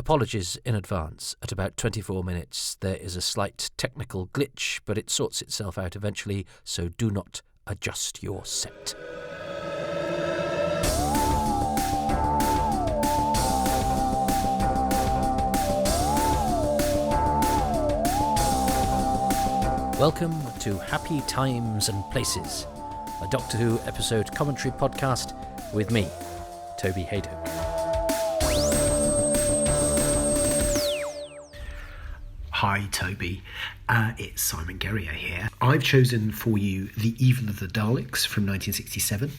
Apologies in advance. At about 24 minutes, there is a slight technical glitch, but it sorts itself out eventually, so do not adjust your set. Welcome to Happy Times and Places, a Doctor Who episode commentary podcast with me, Toby Haydock. Hi Toby, it's Simon Guerrier here. I've chosen for you The Evil of the Daleks from 1967.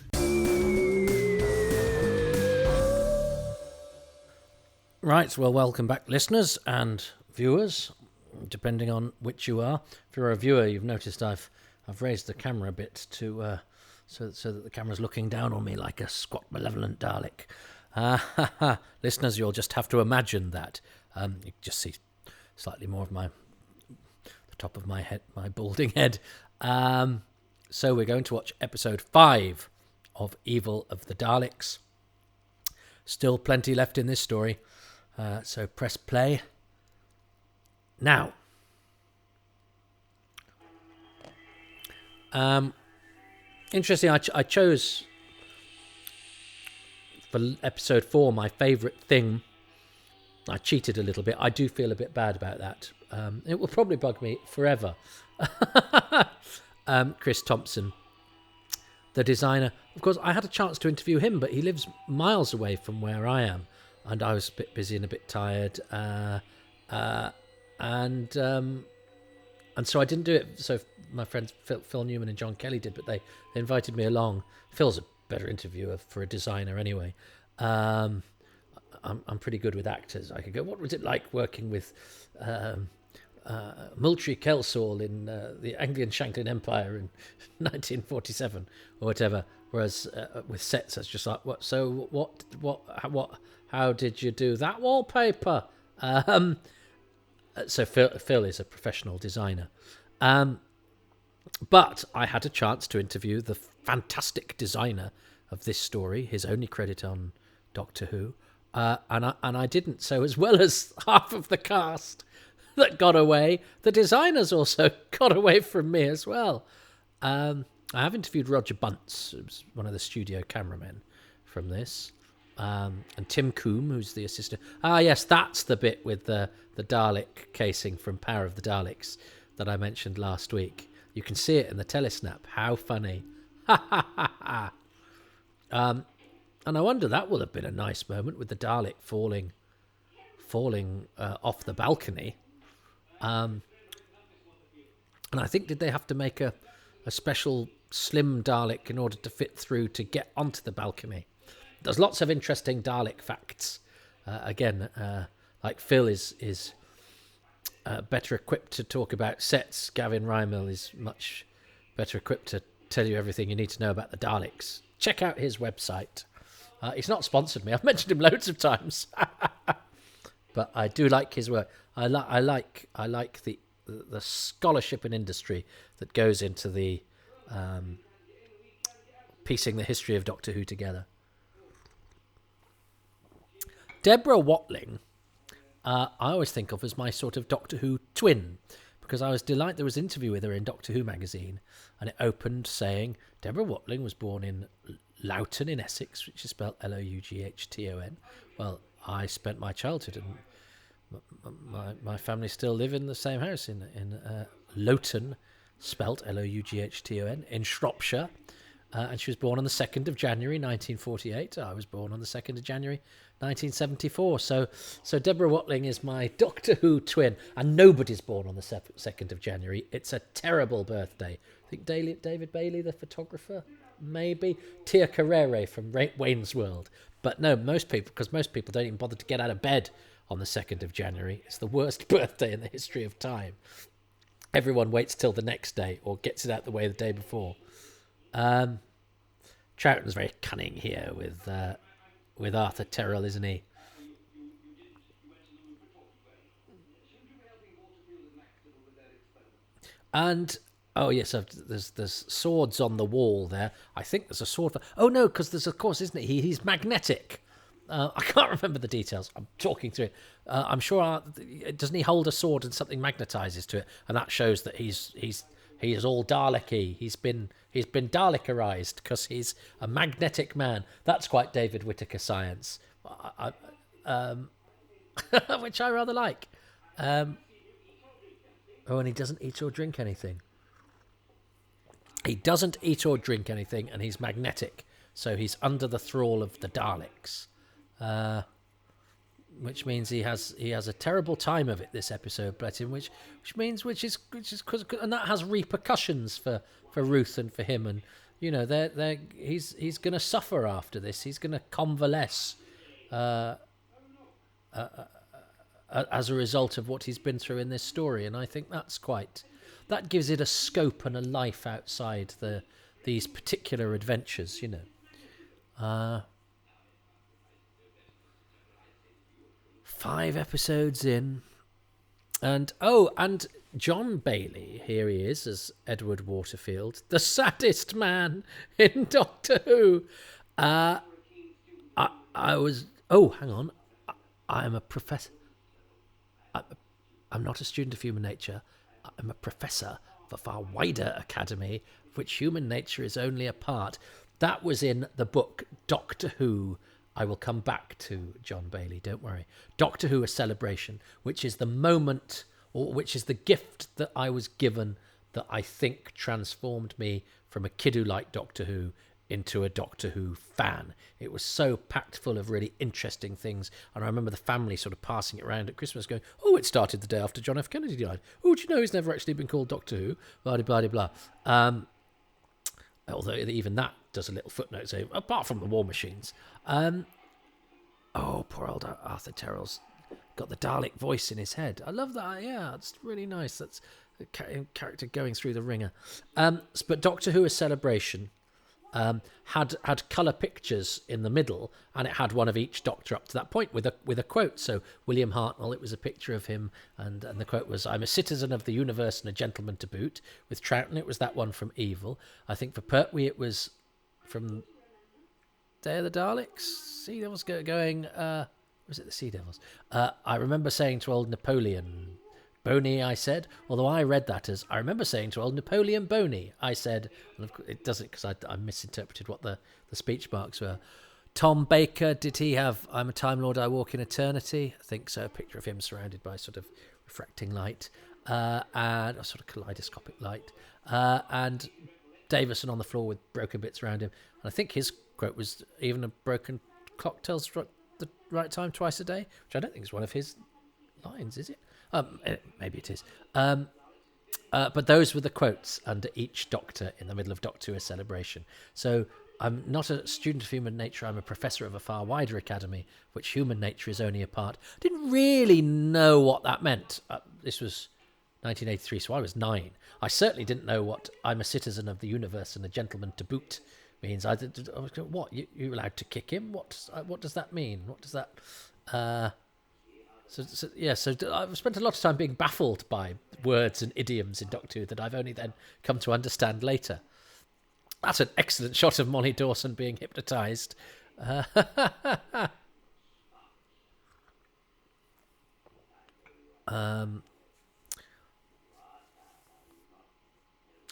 Right, well, welcome back listeners and viewers, depending on which you are. If you're a viewer, you've noticed I've raised the camera a bit to so that the camera's looking down on me like a squat malevolent Dalek. Listeners, you'll just have to imagine that. You just see slightly more of the top of my head, my balding head. So we're going to watch episode 5 of Evil of the Daleks. Still plenty left in this story, so press play now. Interesting, I chose for episode 4 my favourite thing. I cheated a little bit. I do feel a bit bad about that. It will probably bug me forever. Chris Thompson, the designer. Of course, I had a chance to interview him, but he lives miles away from where I am. And I was a bit busy and a bit tired. And so I didn't do it. So my friends Phil Newman and John Kelly did, but they invited me along. Phil's a better interviewer for a designer anyway. I'm pretty good with actors. I could go, what was it like working with Moultrie Kelsall in the Anglo-Shanklin Empire in 1947 or whatever? Whereas with sets, it's just like, how did you do that wallpaper? So Phil is a professional designer. But I had a chance to interview the fantastic designer of this story, his only credit on Doctor Who. And I didn't. So as well as half of the cast that got away, the designers also got away from me as well. I have interviewed Roger Bunce, who's one of the studio cameramen from this, and Tim Coombe, who's the assistant. Yes, that's the bit with the Dalek casing from Power of the Daleks that I mentioned last week. You can see it in the telesnap. How funny. Ha ha ha ha. And I wonder, that will have been a nice moment with the Dalek falling off the balcony. And I think, did they have to make a special slim Dalek in order to fit through to get onto the balcony? There's lots of interesting Dalek facts. Again, like Phil is better equipped to talk about sets. Gavin Rymel is much better equipped to tell you everything you need to know about the Daleks. Check out his website. He's not sponsored me. I've mentioned him loads of times, but I do like his work. I like the scholarship and industry that goes into the piecing the history of Doctor Who together. Deborah Watling, I always think of as my sort of Doctor Who twin, because I was delighted there was an interview with her in Doctor Who magazine, and it opened saying Deborah Watling was born in Loughton in Essex, which is spelled Loughton. Well, I spent my childhood, and my family still live in the same house in Loughton, spelt Loughton, in Shropshire. And she was born on the 2nd of January 1948. I was born on the 2nd of January 1974. So Deborah Watling is my Doctor Who twin, and nobody's born on the 2nd of January. It's a terrible birthday. I think David Bailey, the photographer, maybe. Tia Carrere from Wayne's World. But no, most people don't even bother to get out of bed on the 2nd of January. It's the worst birthday in the history of time. Everyone waits till the next day or gets it out the way the day before. Troughton's very cunning here with Arthur Terrell, isn't he? And oh yes, there's swords on the wall there. I think there's a sword. Oh no, because there's, of course, isn't it? He's magnetic. I can't remember the details. I'm talking through it. I'm sure. Doesn't he hold a sword and something magnetizes to it, and that shows that he is all Dalek-y. He's been Dalekarized because he's a magnetic man. That's quite David Whittaker science, which I rather like. And he doesn't eat or drink anything. He doesn't eat or drink anything, and he's magnetic, so he's under the thrall of the Daleks. Which means he has a terrible time of it this episode, bless him. Which is and that has repercussions for Ruth and for him, and he's going to suffer after this. He's going to convalesce as a result of what he's been through in this story, and I think that gives it a scope and a life outside these particular adventures. 5 episodes in, and John Bailey, here he is as Edward Waterfield, the saddest man in Doctor Who. I was hang on, I'm a professor. I'm not a student of human nature. I'm a professor of a far wider academy, of which human nature is only a part. That was in the book Doctor Who. I will come back to John Bailey, don't worry. Doctor Who, A Celebration, which is the moment, or which is the gift that I was given that I think transformed me from a kid who liked Doctor Who into a Doctor Who fan. It was so packed full of really interesting things, and I remember the family sort of passing it around at Christmas going, oh, it started the day after John F. Kennedy died. Oh, do you know he's never actually been called Doctor Who? Blah, blah, blah, blah. Although even that does a little footnote saying, apart from the War Machines. Poor old Arthur Terrell's got the Dalek voice in his head. I love that. Yeah, it's really nice. That's a character going through the ringer. But Doctor Who, A Celebration, had colour pictures in the middle, and it had one of each Doctor up to that point with a quote. So William Hartnell, it was a picture of him, and the quote was, "I'm a citizen of the universe and a gentleman to boot." With Troughton, it was that one from Evil. I think for Pertwee, it was from Day of the Daleks. Sea Devils going. Was it the Sea Devils? I remember saying to old Napoleon, Boney, I said, although I read that as, I remember saying to old Napoleon Boney, I said, and it doesn't because I misinterpreted what the speech marks were. Tom Baker, did he have I'm a Time Lord, I Walk in Eternity? I think so, a picture of him surrounded by sort of refracting light and a sort of kaleidoscopic light. And Davison on the floor with broken bits around him. And I think his quote was, even a broken clock tells the right time twice a day, which I don't think is one of his lines, is it? Maybe it is. But those were the quotes under each Doctor in the middle of Doctor Who, A Celebration. So I'm not a student of human nature. I'm a professor of a far wider academy, which human nature is only a part. Didn't really know what that meant. This was 1983, so I was 9. I certainly didn't know what I'm a citizen of the universe and a gentleman to boot means. I was going, what? You're allowed to kick him? What does that mean? What does that... So I've spent a lot of time being baffled by words and idioms in Doctor Who that I've only then come to understand later. That's an excellent shot of Molly Dawson being hypnotised.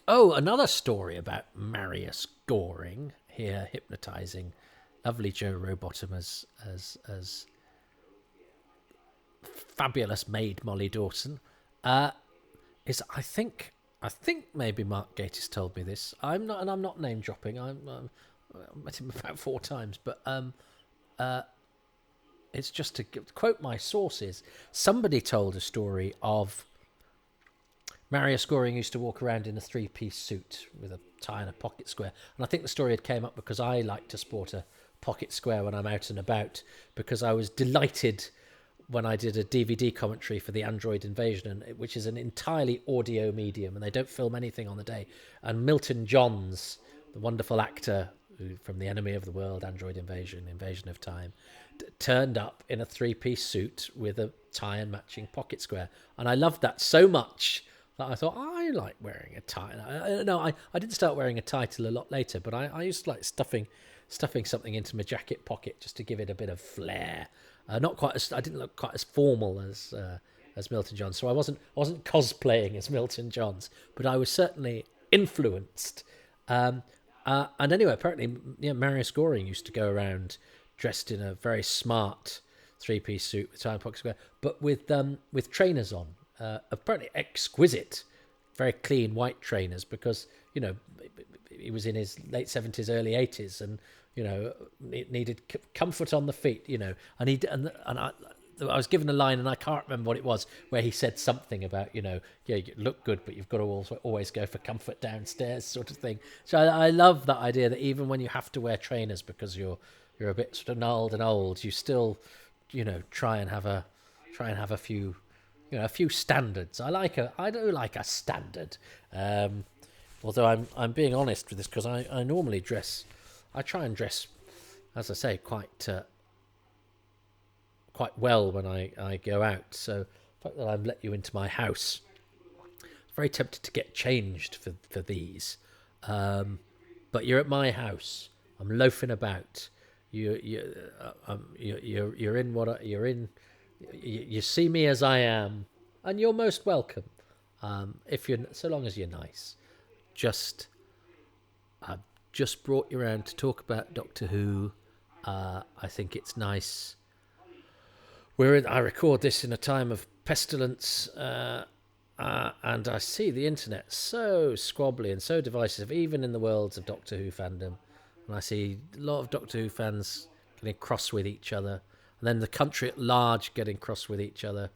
Another story about Marius Goring here hypnotising lovely Joe Rowbottom as fabulous maid Molly Dawson is I think maybe Mark Gatiss told me this. I'm not name dropping. I met him about 4 times, but it's just to quote my sources. Somebody told a story of Marius Goring used to walk around in a 3-piece suit with a tie and a pocket square, and I think the story had came up because I like to sport a pocket square when I'm out and about, because I was delighted when I did a DVD commentary for the Android Invasion, which is an entirely audio medium, and they don't film anything on the day. And Milton Johns, the wonderful actor from The Enemy of the World, Android Invasion, Invasion of Time, turned up in a 3-piece suit with a tie and matching pocket square. And I loved that so much that I thought, I like wearing a tie. I didn't start wearing a tie till a lot later, but I used to like stuffing stuffing something into my jacket pocket just to give it a bit of flair. Not quite as I didn't look quite as formal as Milton Johns, so I wasn't cosplaying as Milton Johns, but I was certainly influenced. And anyway, apparently, Marius Goring used to go around dressed in a very smart three-piece suit with tie and pocket square, but with trainers on, apparently exquisite, very clean white trainers, because he was in his late 70s, early 80s, and it needed comfort on the feet, and I was given a line, and I can't remember what it was, where he said something about, you look good, but you've got to always go for comfort downstairs, sort of thing. So I love that idea that even when you have to wear trainers because you're a bit sort of gnarled and old, you still, try and have a few, a few standards. I do like a standard. Although I'm being honest with this, because I normally dress, I try and dress, as I say, quite well when I go out. So the fact that I've let you into my house, I'm very tempted to get changed for these. But you're at my house. I'm loafing about. You're in what you're in. You see me as I am, and you're most welcome. So long as you're nice. I've just brought you around to talk about Doctor Who. I think it's nice. I record this in a time of pestilence, and I see the internet so squabbly and so divisive, even in the worlds of Doctor Who fandom. And I see a lot of Doctor Who fans getting cross with each other, and then the country at large getting cross with each other.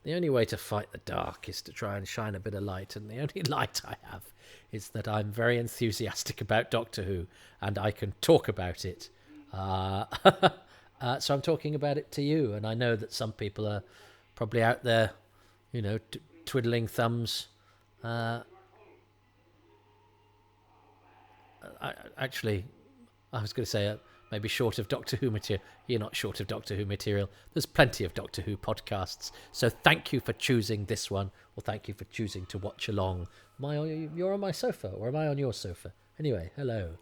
The only way to fight the dark is to try and shine a bit of light, and the only light I have is that I'm very enthusiastic about Doctor Who, and I can talk about it. So I'm talking about it to you, and I know that some people are probably out there, twiddling thumbs. I was going to say maybe short of Doctor Who material. You're not short of Doctor Who material. There's plenty of Doctor Who podcasts. So thank you for choosing this one, or thank you for choosing to watch along. You're on my sofa, or am I on your sofa? Anyway, hello.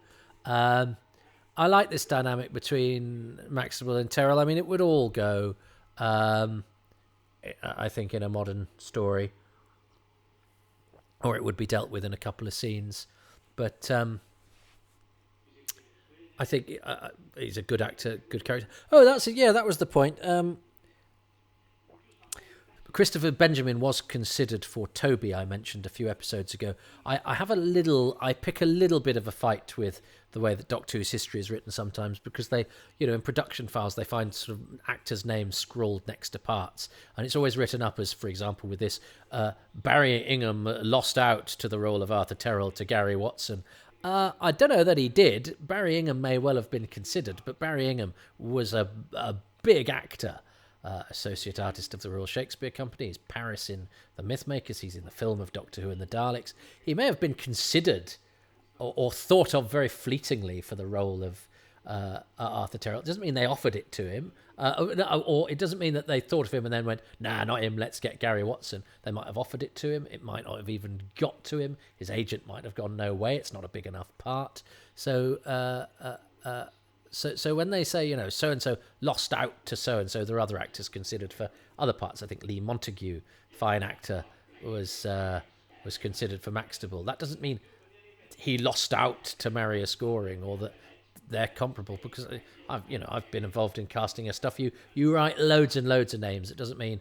I like this dynamic between Maxwell and Terrell. I mean, it would all go, I think, in a modern story, or it would be dealt with in a couple of scenes. But I think he's a good actor, good character. Oh, that was the point. Christopher Benjamin was considered for Toby, I mentioned a few episodes ago. I pick a little bit of a fight with the way that Doctor Who's history is written sometimes, because they, in production files, they find sort of actors' names scrawled next to parts. And it's always written up as, for example, with this, Barry Ingham lost out to the role of Arthur Terrell to Gary Watson. I don't know that he did. Barry Ingham may well have been considered, but Barry Ingham was a big actor. Associate artist of the Royal Shakespeare Company. He's Paris in The Mythmakers. He's in the film of Doctor Who and the Daleks. He may have been considered or thought of very fleetingly for the role of Arthur Terrell. It doesn't mean they offered it to him, or it doesn't mean that they thought of him and then went, nah, not him, let's get Gary Watson. They might have offered it to him. It might not have even got to him. His agent might have gone, no way, it's not a big enough part. So when they say, so-and-so lost out to so-and-so, there are other actors considered for other parts. I think Lee Montague, fine actor, was considered for Maxtable. That doesn't mean he lost out to Marius Goring, or that they're comparable, because I've been involved in casting of stuff. You write loads and loads of names. It doesn't mean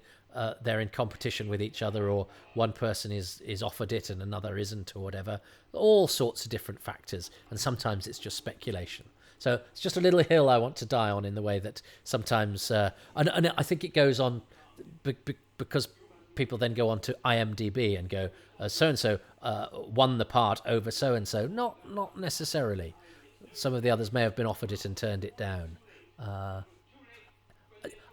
they're in competition with each other, or one person is offered it and another isn't, or whatever. All sorts of different factors, and sometimes it's just speculation. So it's just a little hill I want to die on, in the way that sometimes, and I think it goes on because people then go on to IMDb and go, so-and-so won the part over so-and-so. Not necessarily. Some of the others may have been offered it and turned it down.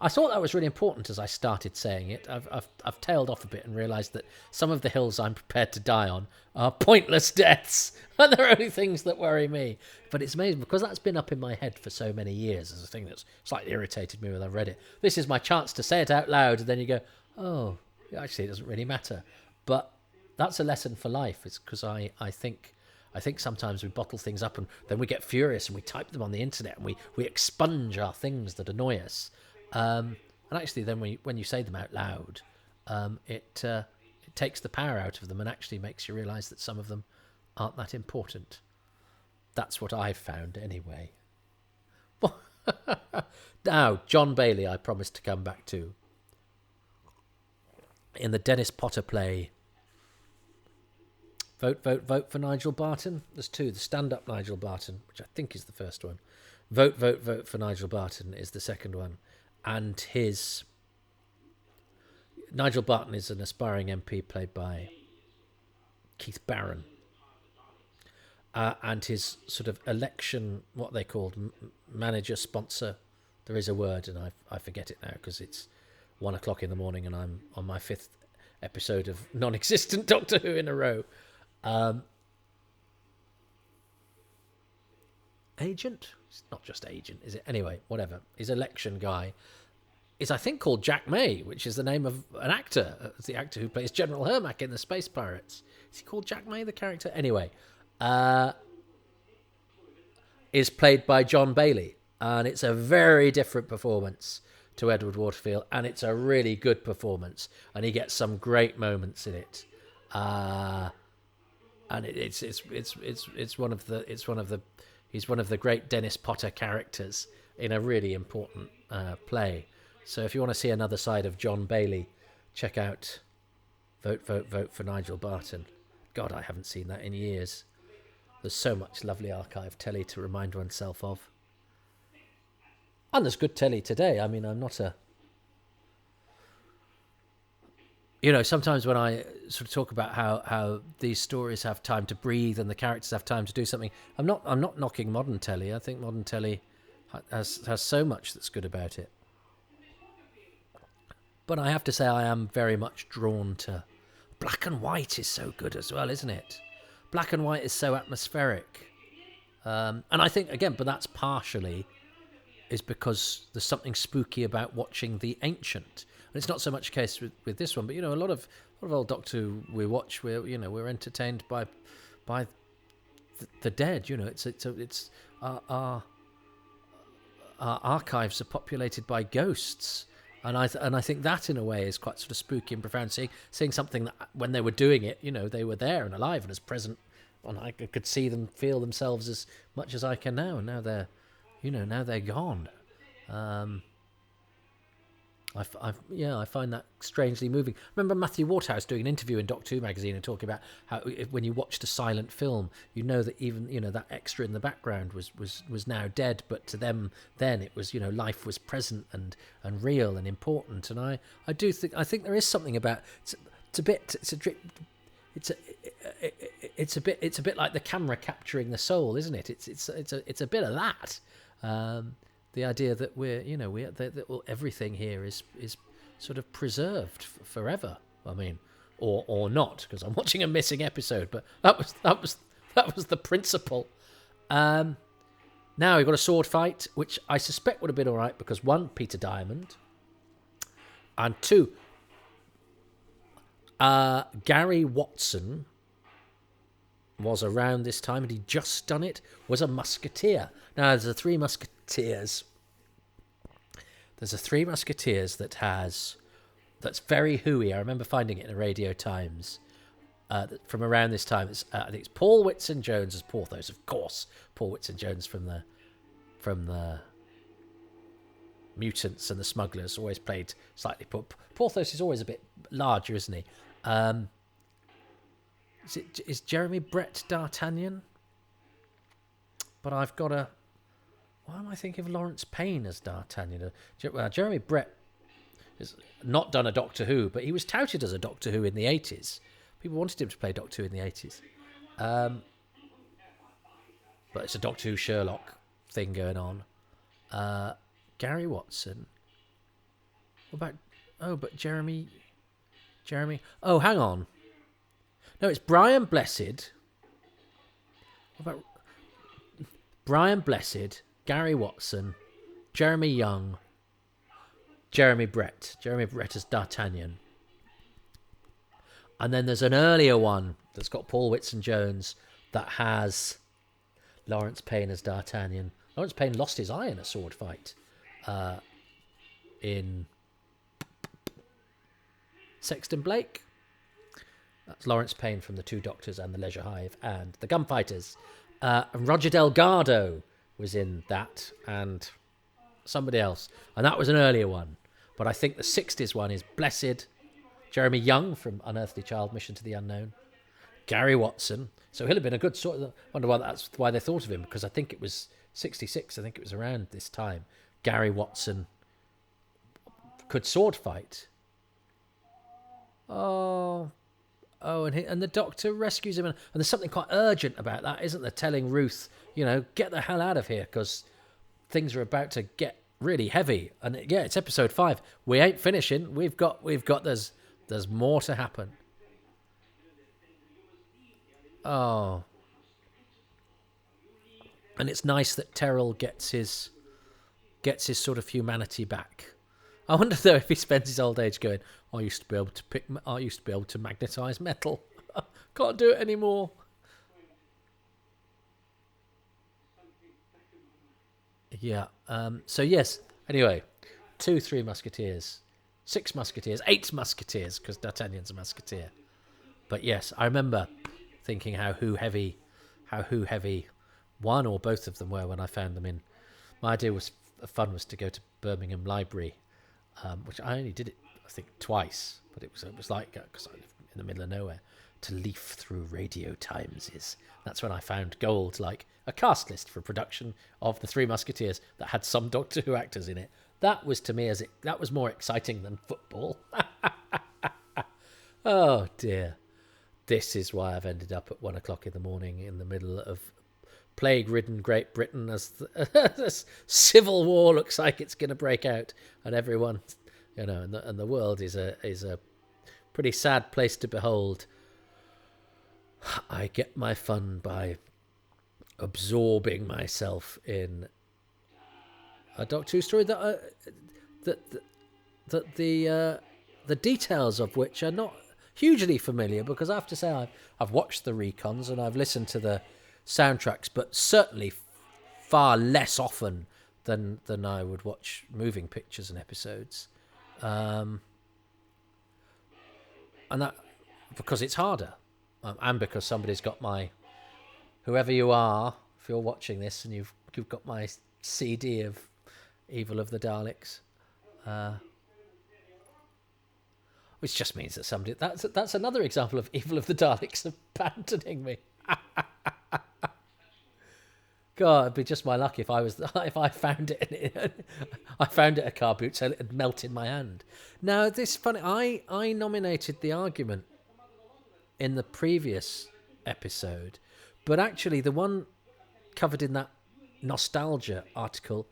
I thought that was really important as I started saying it. I've tailed off a bit and realised that some of the hills I'm prepared to die on are pointless deaths, and they're only things that worry me. But it's amazing, because that's been up in my head for so many years as a thing that's slightly irritated me when I've read it. This is my chance to say it out loud, and then you go, oh, actually it doesn't really matter. But that's a lesson for life. It's because I think I think sometimes we bottle things up and then we get furious and we type them on the internet and we expunge our things that annoy us. And actually, then when you say them out loud, it takes the power out of them and actually makes you realise that some of them aren't that important. That's what I've found anyway. Now, John Bailey, I promised to come back to. In the Dennis Potter play, Vote, vote, vote for Nigel Barton. There's two. The stand-up Nigel Barton, which I think is the first one. Vote, vote, vote for Nigel Barton is the second one. And Nigel Barton is an aspiring MP played by Keith Barron. And his sort of election, what they called manager, sponsor. There is a word, and I forget it now because it's 1 o'clock in the morning and I'm on my 5th episode of non-existent Doctor Who in a row. Agent? It's not just agent, is it? Anyway, whatever. His election guy is, I think, called Jack May, which is the name of an actor. It's the actor who plays General Hermack in the Space Pirates. Is he called Jack May, the character? Anyway, is played by John Bailey. And it's a very different performance to Edward Waterfield, and it's a really good performance. And he gets some great moments in it. And it's one of the he's one of the great Dennis Potter characters in a really important play. So if you want to see another side of John Bailey, check out Vote, Vote, Vote for Nigel Barton. God, I haven't seen that in years. There's so much lovely archive telly to remind oneself of. And there's good telly today. I mean, I'm not a... You know, sometimes when I sort of talk about how these stories have time to breathe and the characters have time to do something, I'm not knocking modern telly. I think modern telly has so much that's good about it. But I have to say I am very much drawn to... Black and white is so good as well, isn't it? Black and white is so atmospheric. And I think, again, but that's partially is because there's something spooky about watching The Ancient. And it's not so much a case with this one, but, you know, a lot of old Doctor Who we watch, we're entertained by the dead. You know, it's our archives are populated by ghosts. And I think that in a way is quite sort of spooky and profound. Seeing something that when they were doing it, you know, they were there and alive and as present, and I could see them, feel themselves as much as I can now. And now they're gone. I find that strangely moving. I remember Matthew Waterhouse doing an interview in Doctor Who magazine and talking about how when you watched a silent film, you know that even, you know, that extra in the background was now dead, but to them then it was, you know, life was present and real and important. And I think there is something about it's a bit like the camera capturing the soul, isn't it? It's a bit of that. The idea that that everything here is sort of preserved forever. I mean, or not, because I'm watching a missing episode. But that was the principle. Now we've got a sword fight, which I suspect would have been all right because 1, Peter Diamond, and 2, Gary Watson was around this time, and he'd just done it, was a musketeer. Now, there's a Three Musketeers. There's a Three Musketeers that's very hooey. I remember finding it in a Radio Times from around this time. I think it's Paul Whitson-Jones as Porthos, of course. Paul Whitson-Jones from the Mutants and the Smugglers, always played slightly... Porthos is always a bit larger, isn't he? Is Jeremy Brett D'Artagnan? But I've got a... Why am I thinking of Lawrence Payne as D'Artagnan? Jeremy Brett has not done a Doctor Who, but he was touted as a Doctor Who in the 80s. People wanted him to play Doctor Who in the 80s. But it's a Doctor Who Sherlock thing going on. Gary Watson. What about... but Jeremy... Oh, hang on. No, it's Brian Blessed. What about Brian Blessed, Gary Watson, Jeremy Young, Jeremy Brett as D'Artagnan. And then there's an earlier one that's got Paul Whitson-Jones that has Lawrence Payne as D'Artagnan. Lawrence Payne lost his eye in a sword fight in Sexton Blake. That's Lawrence Payne from The Two Doctors and The Leisure Hive and The Gunfighters. And Roger Delgado was in that, and somebody else. And that was an earlier one. But I think the 60s one is Blessed, Jeremy Young from Unearthly Child, Mission to the Unknown, Gary Watson. So he'll have been a good sort of... I wonder why that's why they thought of him, because I think it was 66. I think it was around this time. Gary Watson could sword fight. Oh, and the Doctor rescues him. And there's something quite urgent about that, isn't there? Telling Ruth, get the hell out of here, because things are about to get really heavy. And it's episode 5. We ain't finishing. We've got. There's more to happen. Oh, and it's nice that Terrell gets his sort of humanity back. I wonder though if he spends his old age going, I used to be able to magnetize metal. Can't do it anymore. Yeah. So yes. Anyway, 2, 3 Musketeers, 6 Musketeers, 8 Musketeers, because D'Artagnan's a Musketeer. But yes, I remember thinking how who heavy one or both of them were when I found them in. My idea was to go to Birmingham Library, which I only did it I think twice, but it was like, because I live in the middle of nowhere, to leaf through Radio Timeses. That's when I found gold, like a cast list for production of The Three Musketeers that had some Doctor Who actors in it. That was to me that was more exciting than football. Oh dear. This is why I've ended up at 1 o'clock in the morning in the middle of plague-ridden Great Britain as the civil war looks like it's going to break out, and everyone, and the world is a pretty sad place to behold. I get my fun by absorbing myself in a Doctor Who story that the details of which are not hugely familiar, because I have to say I've watched the recons and I've listened to the soundtracks, but certainly far less often than I would watch moving pictures and episodes, and that because it's harder, and because somebody's got whoever you are, if you're watching this and you've got my CD of Evil of the Daleks, which just means that somebody that's another example of Evil of the Daleks abandoning me. God, it'd be just my luck if I found it at a car boot, so it had melted in my hand. Now, this is funny. I nominated the argument in the previous episode, but actually the one covered in that nostalgia article,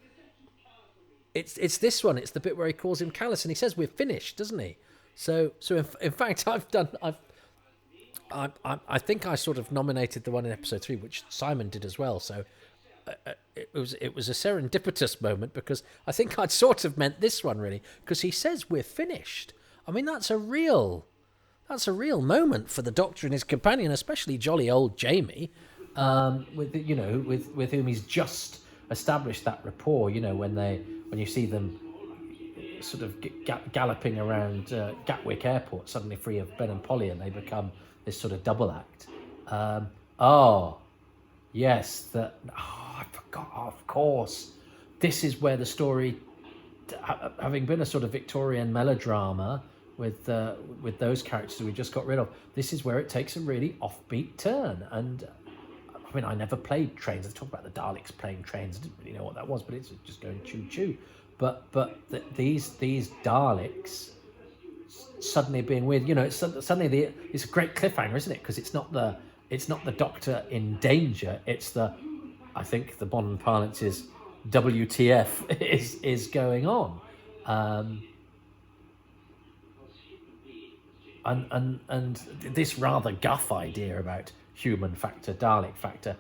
it's this one. It's the bit where he calls him callous and he says we're finished, doesn't he? So in fact, I think I sort of nominated the one in episode 3, which Simon did as well. So it was a serendipitous moment, because I think I'd sort of meant this one really, because he says we're finished. I mean, that's a real moment for the Doctor and his companion, especially jolly old Jamie, with whom he's just established that rapport. When you see them sort of galloping around Gatwick Airport, suddenly free of Ben and Polly, and they become this sort of double act. Yes, I forgot, of course. This is where the story, having been a sort of Victorian melodrama with those characters we just got rid of, this is where it takes a really offbeat turn. And I mean, I never played trains. They talk about the Daleks playing trains. I didn't really know what that was, but it's just going choo-choo. But these Daleks suddenly being weird, it's suddenly it's a great cliffhanger, isn't it? Because it's not the Doctor in danger. It's I think the modern parlance is WTF is going on, and this rather guff idea about human factor, Dalek factor,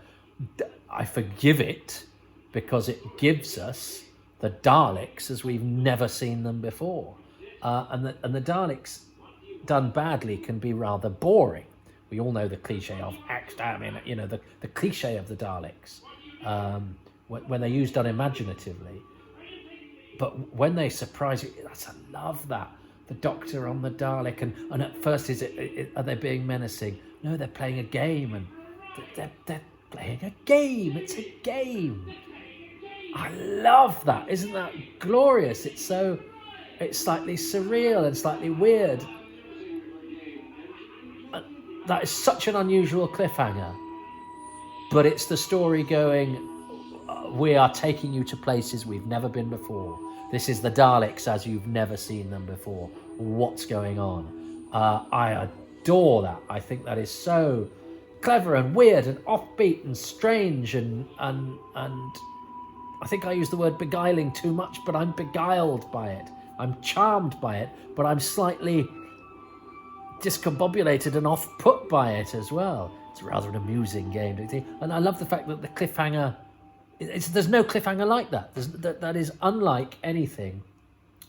I forgive it because it gives us the Daleks as we've never seen them before. And the Daleks done badly can be rather boring, we all know the cliche of the cliche of the Daleks, when they're used unimaginatively. But when they surprise you, I love that. The Doctor on the Dalek, and at first are they being menacing? No, they're playing a game, and they're playing a game. It's a game. I love that. Isn't that glorious? It's slightly surreal and slightly weird. That is such an unusual cliffhanger. But it's the story going, we are taking you to places we've never been before. This is the Daleks as you've never seen them before. What's going on? I adore that. I think that is so clever and weird and offbeat and strange and I think I use the word beguiling too much, but I'm beguiled by it. I'm charmed by it, but I'm slightly discombobulated and off-put by it as well. It's rather an amusing game, don't you think? And I love the fact that the cliffhanger, there's no cliffhanger like that. That is unlike anything,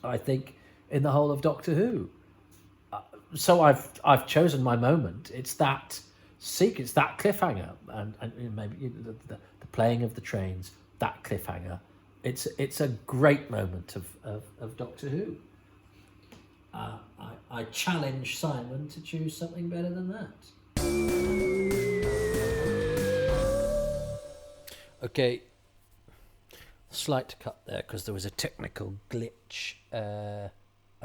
I think, in the whole of Doctor Who. So I've chosen my moment. It's that sequence, that cliffhanger, and maybe the playing of the trains, that cliffhanger. It's a great moment of Doctor Who. I challenge Simon to choose something better than that. Okay, slight cut there because there was a technical glitch. I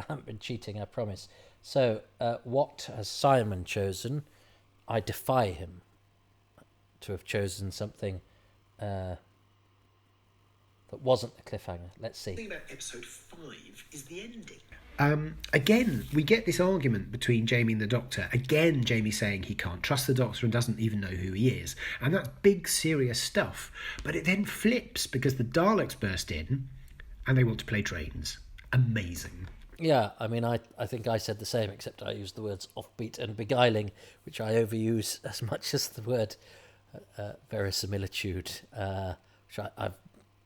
haven't been cheating, I promise. So, what has Simon chosen? I defy him to have chosen something that wasn't a cliffhanger. Let's see. The thing about episode 5 is the ending. Again, we get this argument between Jamie and the Doctor. Again, Jamie saying he can't trust the Doctor and doesn't even know who he is. And that's big, serious stuff. But it then flips because the Daleks burst in and they want to play trains. Amazing. Yeah, I mean, I think I said the same, except I used the words offbeat and beguiling, which I overuse as much as the word verisimilitude, which I've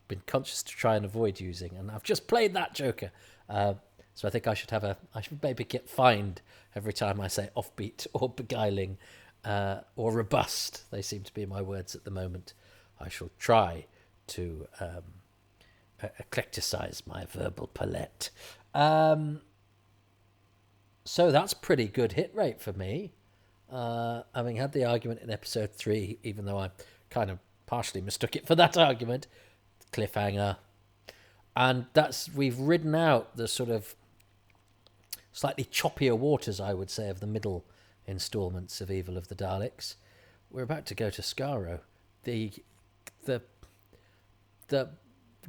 been conscious to try and avoid using. And I've just played that joker. So I think I should maybe get fined every time I say offbeat or beguiling or robust. They seem to be my words at the moment. I shall try to eclecticize my verbal palette. So that's pretty good hit rate for me. Having had the argument in episode 3, even though I kind of partially mistook it for that argument, cliffhanger. And we've ridden out the sort of slightly choppier waters, I would say, of the middle instalments of Evil of the Daleks. We're about to go to Skaro. The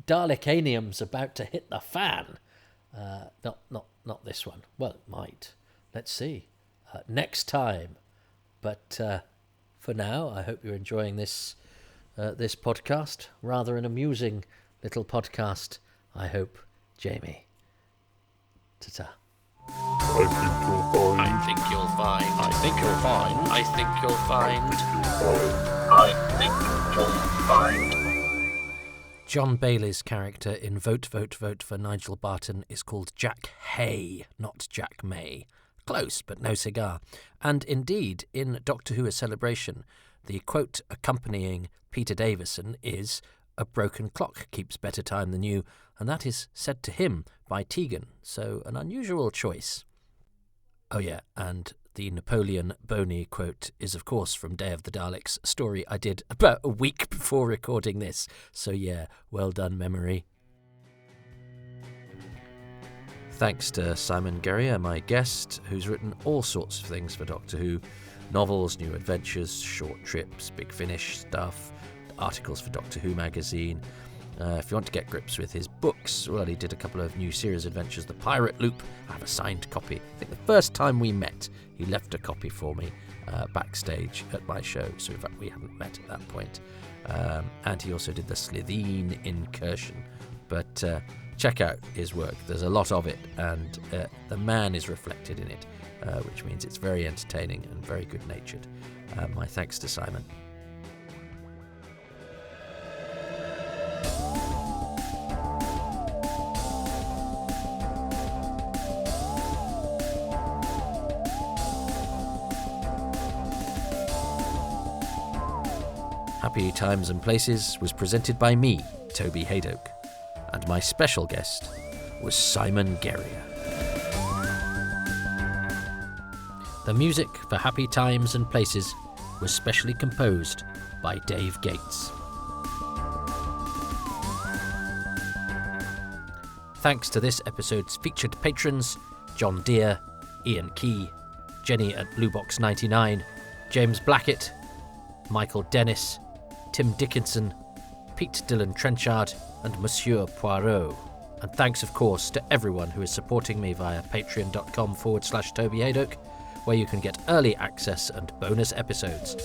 Dalekanium's about to hit the fan. Not this one. Well, it might. Let's see. Next time. But for now, I hope you're enjoying this podcast. Rather an amusing little podcast, I hope, Jamie. Ta-ta. I think you'll find. I think you'll find. I think you'll find. I think you'll find. John Bailey's character in Vote, Vote, Vote for Nigel Barton is called Jack Hay, not Jack May. Close, but no cigar. And indeed, in Doctor Who: A Celebration, the quote accompanying Peter Davison is, "A broken clock keeps better time than you," and that is said to him by Tegan, so an unusual choice. Oh yeah, and the Napoleon Boney quote is of course from Day of the Daleks, story I did about a week before recording this, so yeah, well done memory. Thanks to Simon Guerrier, my guest, who's written all sorts of things for Doctor Who, novels, new adventures, short trips, Big Finish stuff, articles for Doctor Who magazine. If you want to get grips with his books, well, he did a couple of new series adventures, The Pirate Loop. I have a signed copy. I think the first time we met, he left a copy for me backstage at my show, so in fact we hadn't met at that point. And he also did the Slitheen Incursion. But check out his work. There's a lot of it, and the man is reflected in it, which means it's very entertaining and very good-natured. My thanks to Simon. Happy Times and Places was presented by me, Toby Haydock, and my special guest was Simon Guerrier. The music for Happy Times and Places was specially composed by Dave Gates. Thanks to this episode's featured patrons, John Deere, Ian Key, Jenny at Bluebox 99, James Blackett, Michael Dennis, Tim Dickinson, Pete Dillon Trenchard, and Monsieur Poirot. And thanks, of course, to everyone who is supporting me via patreon.com/Toby Haydock, where you can get early access and bonus episodes.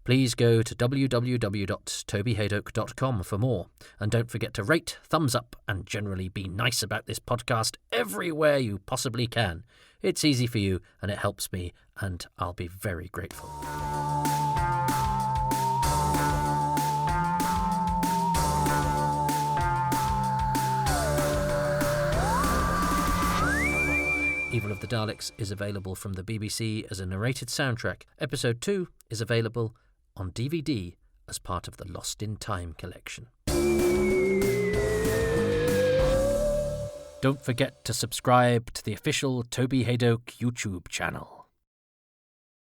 Please go to www.tobyhaydock.com for more, and don't forget to rate, thumbs up, and generally be nice about this podcast everywhere you possibly can. It's easy for you, and it helps me, and I'll be very grateful. Evil of the Daleks is available from the BBC as a narrated soundtrack. Episode 2 is available on DVD as part of the Lost in Time collection. Don't forget to subscribe to the official Toby Haydock YouTube channel.